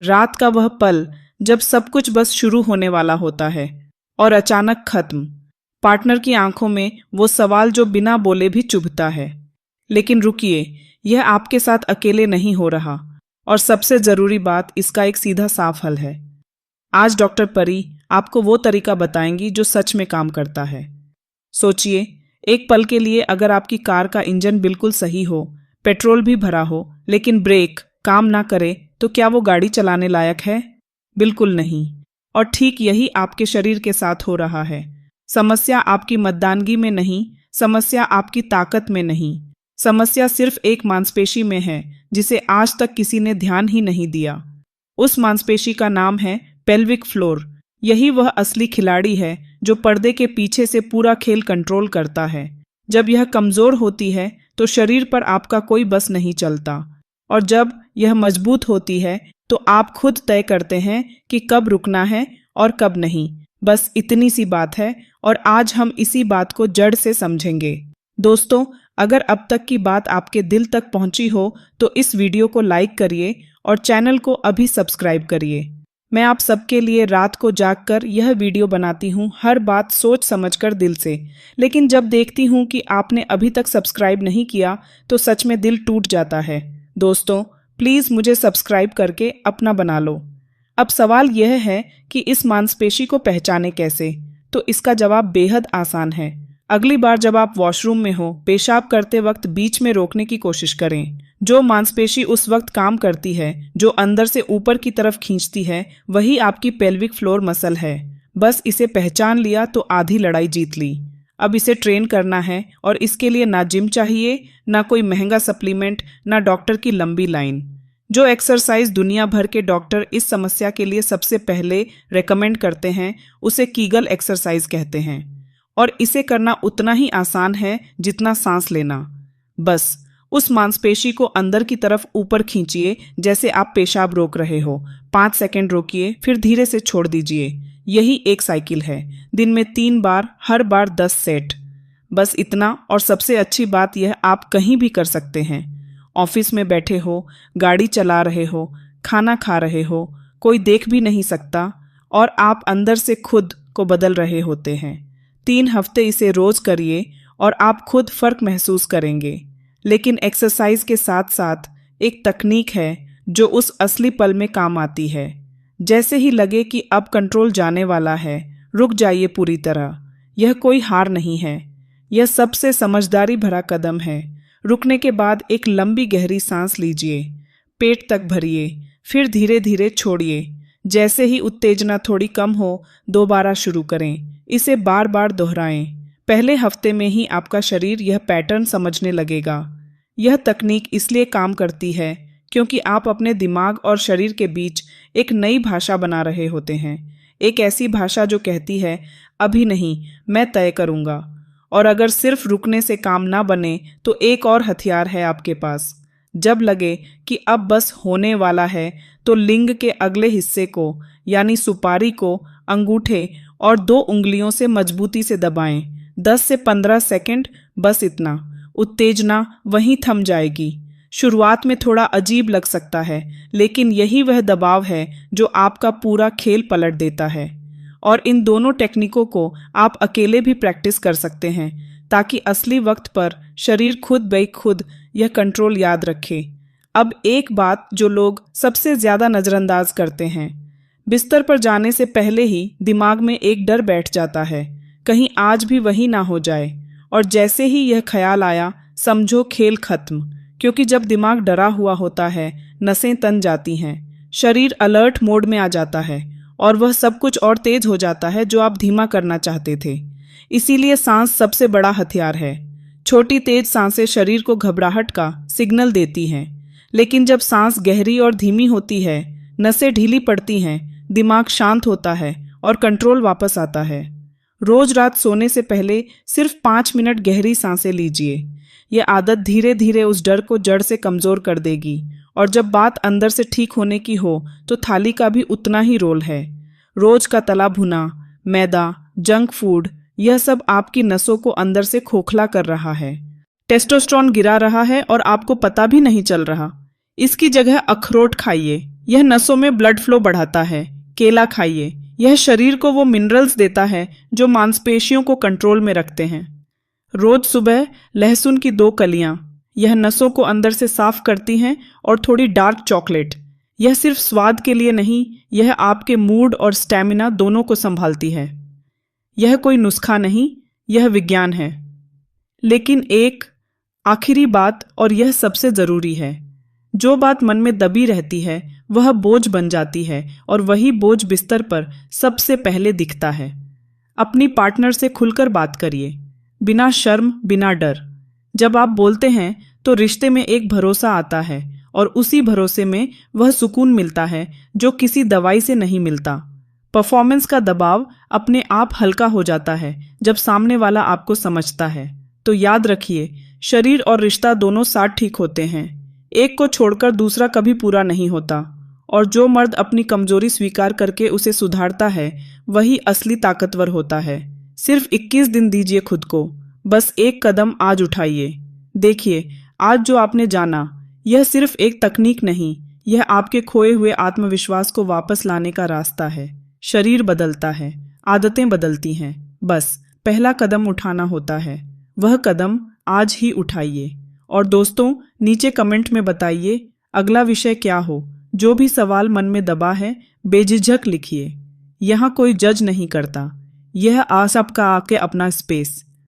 रात का वह पल जब सब कुछ बस शुरू होने वाला होता है और अचानक खत्म। पार्टनर की आंखों में वो सवाल जो बिना बोले भी चुभता है, लेकिन रुकिए, यह आपके साथ अकेले नहीं हो रहा। और सबसे जरूरी बात, इसका एक सीधा साफ हल है। आज डॉक्टर परी आपको वो तरीका बताएंगी जो सच में काम करता है। सोचिए, एक पल के लिए, अगर आपकी कार का इंजन बिल्कुल सही हो, पेट्रोल भी भरा हो, लेकिन ब्रेक काम ना करे, तो क्या वो गाड़ी चलाने लायक है? बिल्कुल नहीं। और ठीक यही आपके शरीर के साथ हो रहा है। समस्या आपकी मर्दानगी में नहीं, समस्या आपकी ताकत में नहीं, समस्या सिर्फ एक मांसपेशी में है जिसे आज तक किसी ने ध्यान ही नहीं दिया। उस मांसपेशी का नाम है पेल्विक फ्लोर। यही वह असली खिलाड़ी है जो पर्दे के पीछे से पूरा खेल कंट्रोल करता है। जब यह कमजोर होती है तो शरीर पर आपका कोई बस नहीं चलता, और जब यह मजबूत होती है तो आप खुद तय करते हैं कि कब रुकना है और कब नहीं। बस इतनी सी बात है, और आज हम इसी बात को जड़ से समझेंगे। दोस्तों, अगर अब तक की बात आपके दिल तक पहुंची हो तो इस वीडियो को लाइक करिए और चैनल को अभी सब्सक्राइब करिए। मैं आप सबके लिए रात को जागकर यह वीडियो बनाती हूँ, हर बात सोच समझकर दिल से। लेकिन जब देखती हूँ कि आपने अभी तक सब्सक्राइब नहीं किया तो सच में दिल टूट जाता है। दोस्तों, प्लीज़ मुझे सब्सक्राइब करके अपना बना लो। अब सवाल यह है कि इस मांसपेशी को पहचाने कैसे? तो इसका जवाब बेहद आसान है। अगली बार जब आप वॉशरूम में हो, पेशाब करते वक्त बीच में रोकने की कोशिश करें। जो मांसपेशी उस वक्त काम करती है, जो अंदर से ऊपर की तरफ खींचती है, वही आपकी पेल्विक फ्लोर मसल है। बस इसे पहचान लिया तो आधी लड़ाई जीत ली। अब इसे ट्रेन करना है, और इसके लिए ना जिम चाहिए, ना कोई महंगा सप्लीमेंट, ना डॉक्टर की लंबी लाइन। जो एक्सरसाइज दुनिया भर के डॉक्टर इस समस्या के लिए सबसे पहले रेकमेंड करते हैं, उसे कीगल एक्सरसाइज कहते हैं। और इसे करना उतना ही आसान है जितना सांस लेना। बस उस मांसपेशी को अंदर की तरफ ऊपर खींचिए, जैसे आप पेशाब रोक रहे हो। 5 सेकंड रोकिए, फिर धीरे से छोड़ दीजिए। यही एक साइकिल है। दिन में 3 बार, हर बार 10 सेट। बस इतना। और सबसे अच्छी बात यह, आप कहीं भी कर सकते हैं। ऑफिस में बैठे हो, गाड़ी चला रहे हो, खाना खा रहे हो, कोई देख भी नहीं सकता, और आप अंदर से खुद को बदल रहे होते हैं। 3 हफ्ते इसे रोज करिए और आप खुद फर्क महसूस करेंगे। लेकिन एक्सरसाइज के साथ साथ एक तकनीक है जो उस असली पल में काम आती है। जैसे ही लगे कि अब कंट्रोल जाने वाला है, रुक जाइए पूरी तरह। यह कोई हार नहीं है, यह सबसे समझदारी भरा कदम है। रुकने के बाद एक लंबी गहरी सांस लीजिए, पेट तक भरिए, फिर धीरे धीरे छोड़िए। जैसे ही उत्तेजना थोड़ी कम हो, दोबारा शुरू करें। इसे बार बार दोहराएं। पहले हफ्ते में ही आपका शरीर यह पैटर्न समझने लगेगा। यह तकनीक इसलिए काम करती है क्योंकि आप अपने दिमाग और शरीर के बीच एक नई भाषा बना रहे होते हैं। एक ऐसी भाषा जो कहती है, अभी नहीं, मैं तय करूँगा। और अगर सिर्फ रुकने से काम ना बने तो एक और हथियार है आपके पास। जब लगे कि अब बस होने वाला है, तो लिंग के अगले हिस्से को, यानी सुपारी को, अंगूठे और 2 उंगलियों से मजबूती से दबाएं। 10 से 15 सेकंड, बस इतना। उत्तेजना वहीं थम जाएगी। शुरुआत में थोड़ा अजीब लग सकता है, लेकिन यही वह दबाव है जो आपका पूरा खेल पलट देता है। और इन दोनों टेक्निकों को आप अकेले भी प्रैक्टिस कर सकते हैं, ताकि असली वक्त पर शरीर खुद ब खुद यह कंट्रोल याद रखे। अब एक बात जो लोग सबसे ज़्यादा नज़रअंदाज करते हैं, बिस्तर पर जाने से पहले ही दिमाग में एक डर बैठ जाता है, कहीं आज भी वही ना हो जाए। और जैसे ही यह ख्याल आया, समझो खेल खत्म। क्योंकि जब दिमाग डरा हुआ होता है, नसें तन जाती हैं, शरीर अलर्ट मोड में आ जाता है, और वह सब कुछ और तेज हो जाता है जो आप धीमा करना चाहते थे। इसीलिए सांस सबसे बड़ा हथियार है। छोटी तेज सांसें शरीर को घबराहट का सिग्नल देती हैं, लेकिन जब सांस गहरी और धीमी होती है, नसें ढीली पड़ती हैं, दिमाग शांत होता है और कंट्रोल वापस आता है। रोज रात सोने से पहले सिर्फ 5 मिनट गहरी सांसें लीजिए। यह आदत धीरे धीरे उस डर को जड़ से कमजोर कर देगी। और जब बात अंदर से ठीक होने की हो तो थाली का भी उतना ही रोल है। रोज का तला भुना, मैदा, जंक फूड, यह सब आपकी नसों को अंदर से खोखला कर रहा है। टेस्टोस्टेरोन गिरा रहा है और आपको पता भी नहीं चल रहा। इसकी जगह अखरोट खाइए, यह नसों में ब्लड फ्लो बढ़ाता है। केला खाइए, यह शरीर को वो मिनरल्स देता है जो मांसपेशियों को कंट्रोल में रखते हैं। रोज सुबह लहसुन की 2 कलियां, यह नसों को अंदर से साफ करती हैं। और थोड़ी डार्क चॉकलेट, यह सिर्फ स्वाद के लिए नहीं, यह आपके मूड और स्टैमिना दोनों को संभालती है। यह कोई नुस्खा नहीं, यह विज्ञान है। लेकिन एक आखिरी बात, और यह सबसे जरूरी है, जो बात मन में दबी रहती है वह बोझ बन जाती है, और वही बोझ बिस्तर पर सबसे पहले दिखता है। अपनी पार्टनर से खुलकर बात करिए, बिना शर्म, बिना डर। जब आप बोलते हैं तो रिश्ते में एक भरोसा आता है, और उसी भरोसे में वह सुकून मिलता है जो किसी दवाई से नहीं मिलता। परफॉर्मेंस का दबाव अपने आप हल्का हो जाता है जब सामने वाला आपको समझता है। तो याद रखिए, शरीर और रिश्ता दोनों साथ ठीक होते हैं। एक को छोड़कर दूसरा कभी पूरा नहीं होता। और जो मर्द अपनी कमजोरी स्वीकार करके उसे सुधारता है, वही असली ताकतवर होता है। सिर्फ 21 दिन दीजिए खुद को, बस एक कदम आज उठाइए। देखिए, आज जो आपने जाना, यह सिर्फ एक तकनीक नहीं, यह आपके खोए हुए आत्मविश्वास को वापस लाने का रास्ता है। शरीर बदलता है, आदतें बदलती हैं, बस पहला कदम उठाना होता है। वह कदम आज ही उठाइए। और दोस्तों, नीचे कमेंट में बताइए अगला विषय क्या हो। जो भी सवाल मन में दबा है, बेझिझक लिखिए। यहाँ कोई जज नहीं करता, यह सबका आके अपना स्पेस।